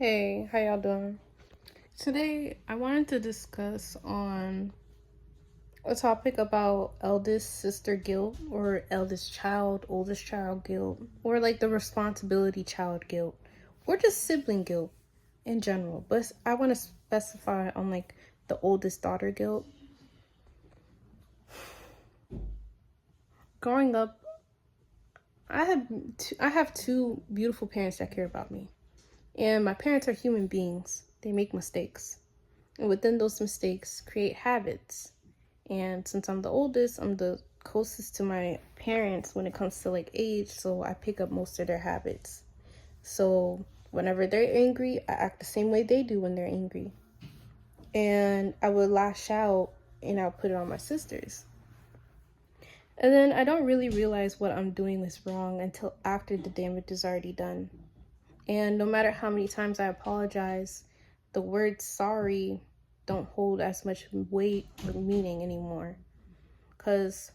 Hey, how y'all doing? Today, I wanted to discuss on a topic about eldest sister guilt or eldest child, oldest child guilt, or like the responsibility child guilt, or just sibling guilt in general. But I want to specify on like the oldest daughter guilt. Growing up, I have two beautiful parents that care about me. And my parents are human beings. They make mistakes. And within those mistakes, create habits. And since I'm the oldest, I'm the closest to my parents when it comes to like age, so I pick up most of their habits. So whenever they're angry, I act the same way they do when they're angry. And I would lash out and I'll put it on my sisters. And then I don't really realize what I'm doing is wrong until after the damage is already done. And no matter how many times I apologize, the word sorry don't hold as much weight or meaning anymore. Because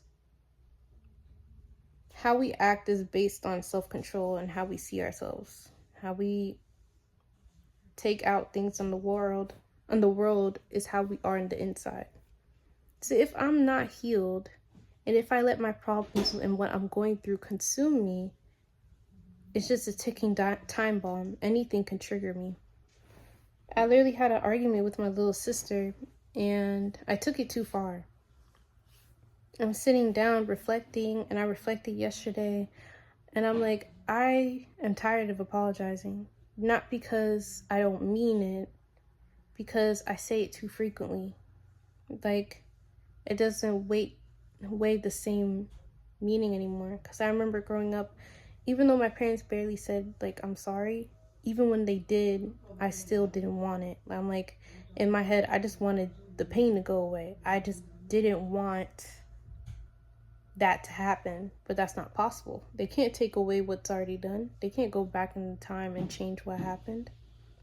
how we act is based on self-control and how we see ourselves. How we take out things in the world is how we are in the inside. So if I'm not healed, and if I let my problems and what I'm going through consume me, it's just a ticking time bomb. Anything can trigger me. I literally had an argument with my little sister, and I took it too far. I'm sitting down reflecting, and I reflected yesterday, and I'm like, I am tired of apologizing. Not because I don't mean it, because I say it too frequently. Like, it doesn't weigh the same meaning anymore. Because I remember growing up, even though my parents barely said, like, I'm sorry, even when they did, I still didn't want it. I'm like, in my head, I just wanted the pain to go away. I just didn't want that to happen, but that's not possible. They can't take away what's already done. They can't go back in time and change what happened.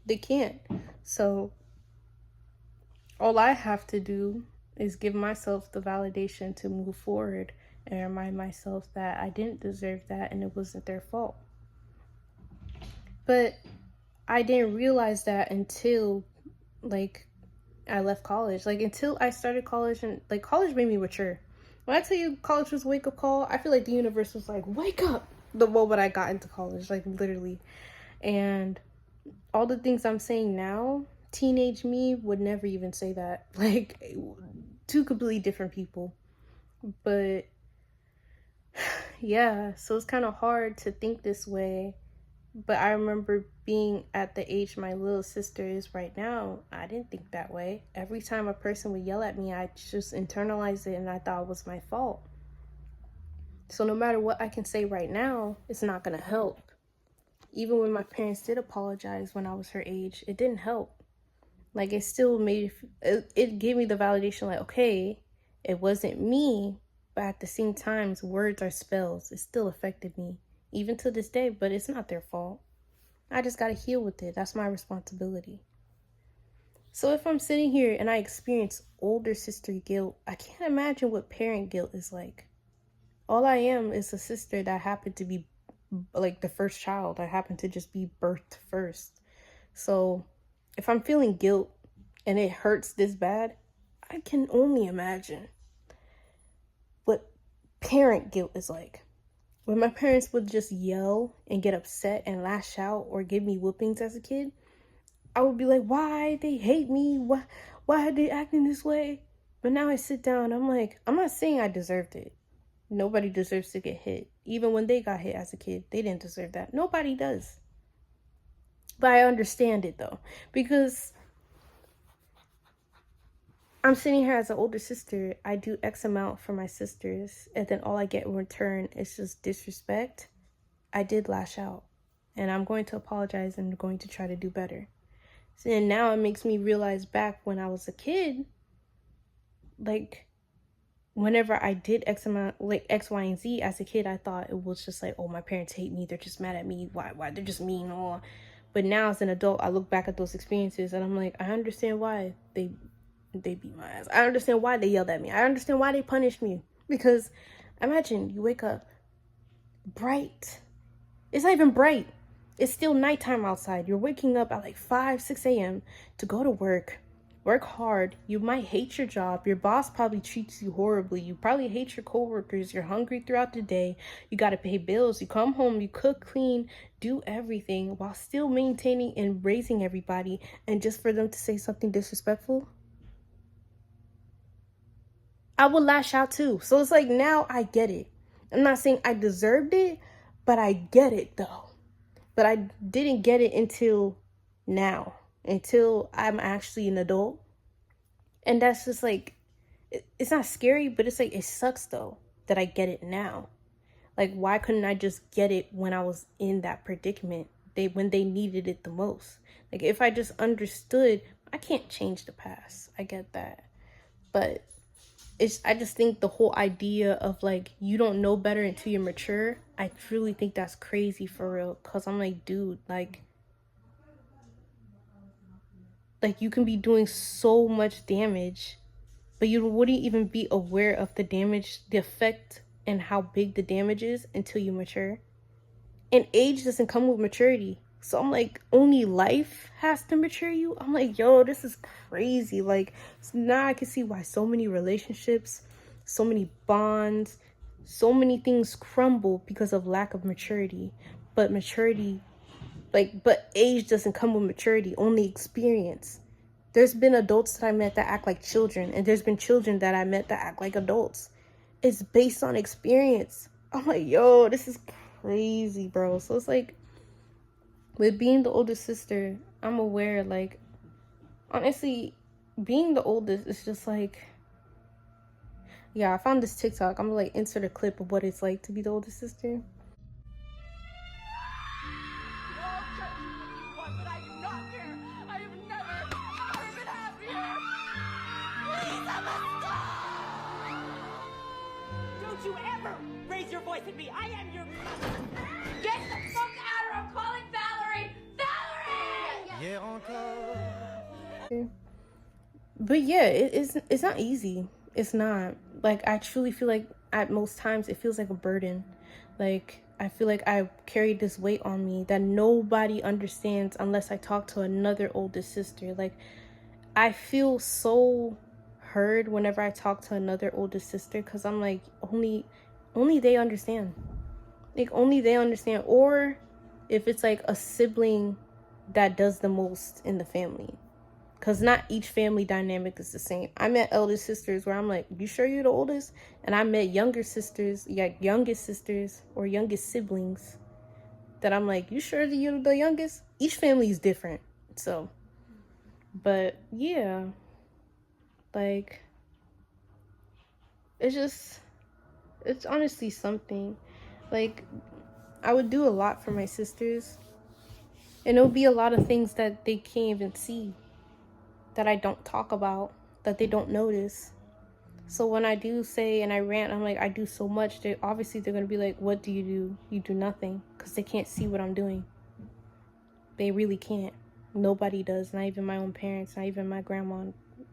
They can't. So all I have to do is give myself the validation to move forward and remind myself that I didn't deserve that and it wasn't their fault. But I didn't realize that until like I left college. Like until I started college, and like college made me mature. When I tell you college was a wake up call, I feel like the universe was like, wake up the moment I got into college, like literally. And all the things I'm saying now, teenage me would never even say that. Like two completely different people. But yeah, so it's kind of hard to think this way. But I remember being at the age my little sister is right now. I didn't think that way. Every time a person would yell at me, I just internalized it and I thought it was my fault. So no matter what I can say right now, it's not going to help. Even when my parents did apologize when I was her age, it didn't help. Like it still it gave me the validation like, okay, it wasn't me, but at the same time, words are spells. It still affected me. Even to this day, but it's not their fault. I just gotta heal with it. That's my responsibility. So if I'm sitting here and I experience older sister guilt, I can't imagine what parent guilt is like. All I am is a sister that happened to be like the first child. I happened to just be birthed first. So if I'm feeling guilt and it hurts this bad, I can only imagine what parent guilt is like. When my parents would just yell and get upset and lash out or give me whoopings as a kid, I would be like, why? They hate me. Why are they acting this way? But now I sit down, I'm like, I'm not saying I deserved it. Nobody deserves to get hit. Even when they got hit as a kid, they didn't deserve that. Nobody does. But I understand it though, because I'm sitting here as an older sister. I do X amount for my sisters, and then all I get in return is just disrespect. I did lash out, and I'm going to apologize and going to try to do better. And now it makes me realize back when I was a kid, like whenever I did X amount, like X, Y, and Z as a kid, I thought it was just like, oh, my parents hate me. They're just mad at me. Why? They're just mean. Oh. But now as an adult, I look back at those experiences and I'm like, I understand why they beat my ass. I understand why they yelled at me. I understand why they punished me. Because imagine you wake up bright. It's not even bright. It's still nighttime outside. You're waking up at like 5, 6 a.m. to go to work hard. You might hate your job. Your boss probably treats you horribly. You probably hate your coworkers. You're hungry throughout the day. You got to pay bills. You come home, you cook, clean, do everything while still maintaining and raising everybody. And just for them to say something disrespectful, I would lash out too. So it's like, now I get it. I'm not saying I deserved it, but I get it though. But I didn't get it until now, until I'm actually an adult. And that's just like, it's not scary, but it's like, it sucks though that I get it now. Like, why couldn't I just get it when I was in that predicament? When they needed it the most. Like, if I just understood, I can't change the past. I get that. But I just think the whole idea of like, you don't know better until you're mature, I truly think that's crazy for real. Cause I'm like, dude, like you can be doing so much damage, but you wouldn't even be aware of the damage, the effect, and how big the damage is until you mature. And age doesn't come with maturity. So I'm like, only life has to mature you. I'm like, yo, this is crazy. Like, so now I can see why so many relationships, so many bonds, so many things crumble because of lack of maturity. But maturity, but age doesn't come with maturity, only experience. There's been adults that I met that act like children, and there's been children that I met that act like adults. It's based on experience. I'm like, yo, this is crazy, bro. So it's like, with being the oldest sister, I'm aware, like, honestly, being the oldest is just like, yeah, I found this TikTok. I'm gonna like insert a clip of what it's like to be the oldest sister. Don't you ever raise your voice at me. I am your... Get the fuck out or I'm calling Valerie! Valerie! Yeah, encore. But yeah, it's not easy. It's not. Like, I truly feel like at most times it feels like a burden. Like, I feel like I carried this weight on me that nobody understands unless I talk to another oldest sister. Like, I feel so heard whenever I talk to another oldest sister, because I'm like, only they understand. Like, only they understand. Or if it's like a sibling that does the most in the family, because not each family dynamic is the same. I met eldest sisters where I'm like, you sure you're the oldest? And I met younger sisters, yeah, youngest sisters or youngest siblings that I'm like, you sure that you're the youngest? Each family is different. So, but yeah, like, it's honestly something. Like, I would do a lot for my sisters, and it'll be a lot of things that they can't even see, that I don't talk about, that they don't notice. So when I do say and I rant, I'm like, I do so much. They're going to be like, what do you do? You do nothing. Because they can't see what I'm doing. They really can't. Nobody does. Not even my own parents. Not even my grandma.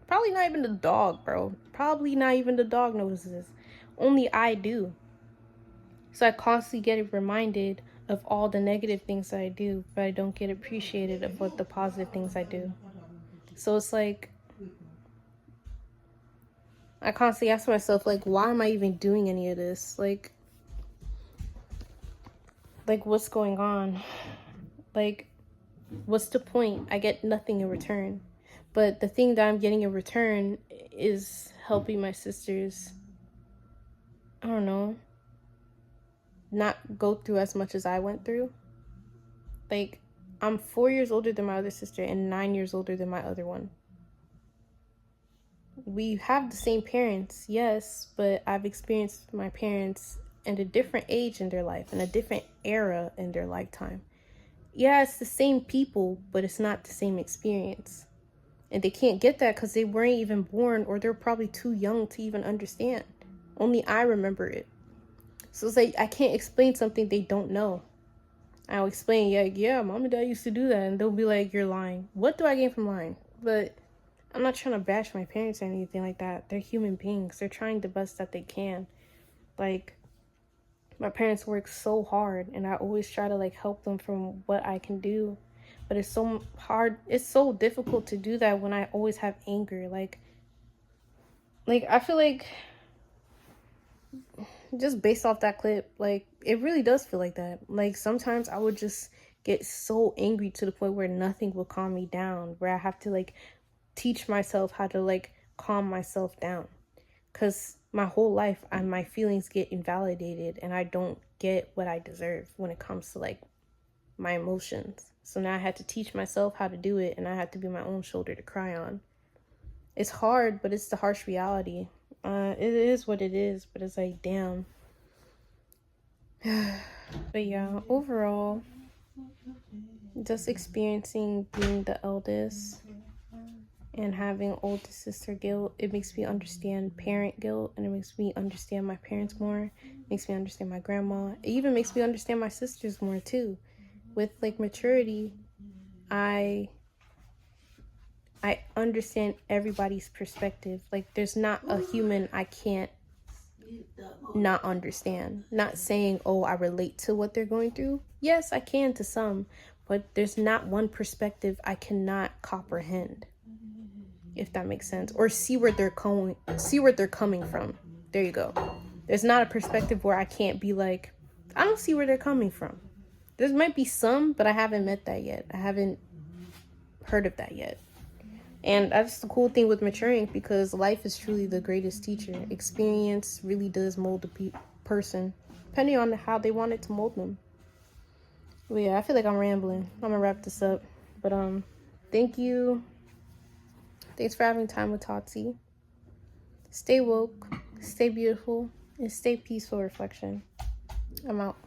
Probably not even the dog, bro. Probably not even the dog notices. Only I do. So I constantly get reminded of all the negative things that I do, but I don't get appreciated of what the positive things I do. So it's like, I constantly ask myself, like, why am I even doing any of this? Like what's going on? Like, what's the point? I get nothing in return. But the thing that I'm getting in return is helping my sisters, I don't know, not go through as much as I went through. Like, I'm 4 years older than my other sister and 9 years older than my other one. We have the same parents, yes, but I've experienced my parents at a different age in their life, in a different era in their lifetime. Yeah, it's the same people, but it's not the same experience. And they can't get that because they weren't even born, or they're probably too young to even understand. Only I remember it. So it's like, I can't explain something they don't know. I'll explain, yeah, mom and dad used to do that, and they'll be like, you're lying. What do I gain from lying? But I'm not trying to bash my parents or anything like that. They're human beings. They're trying the best that they can. Like, My parents work so hard, and I always try to like help them from what I can do. But it's so hard. It's so difficult to do that when I always have anger. Like I feel like just based off that clip, like it really does feel like that. Like sometimes I would just get so angry to the point where nothing will calm me down, where I have to like teach myself how to like calm myself down. Because my whole life, my feelings get invalidated and I don't get what I deserve when it comes to like my emotions. So now I had to teach myself how to do it, and I had to be my own shoulder to cry on. It's hard, but it's the harsh reality. It is what it is, but it's like, damn. But yeah, overall, just experiencing being the eldest and having older sister guilt, it makes me understand parent guilt, and it makes me understand my parents more. It makes me understand my grandma. It even makes me understand my sisters more too. With like maturity, I understand everybody's perspective. Like there's not a human I can't not understand. Not saying, oh, I relate to what they're going through. Yes, I can to some, but there's not one perspective I cannot comprehend, if that makes sense, or see where they're coming from. There you go. There's not a perspective where I can't be like, I don't see where they're coming from. There might be some, but I haven't met that yet. I haven't heard of that yet. And that's the cool thing with maturing, because life is truly the greatest teacher. Experience really does mold a person, depending on how they want it to mold them. But yeah, I feel like I'm rambling. I'm gonna wrap this up. But thank you. Thanks for having time with Totsi. Stay woke, stay beautiful, and stay peaceful reflection. I'm out.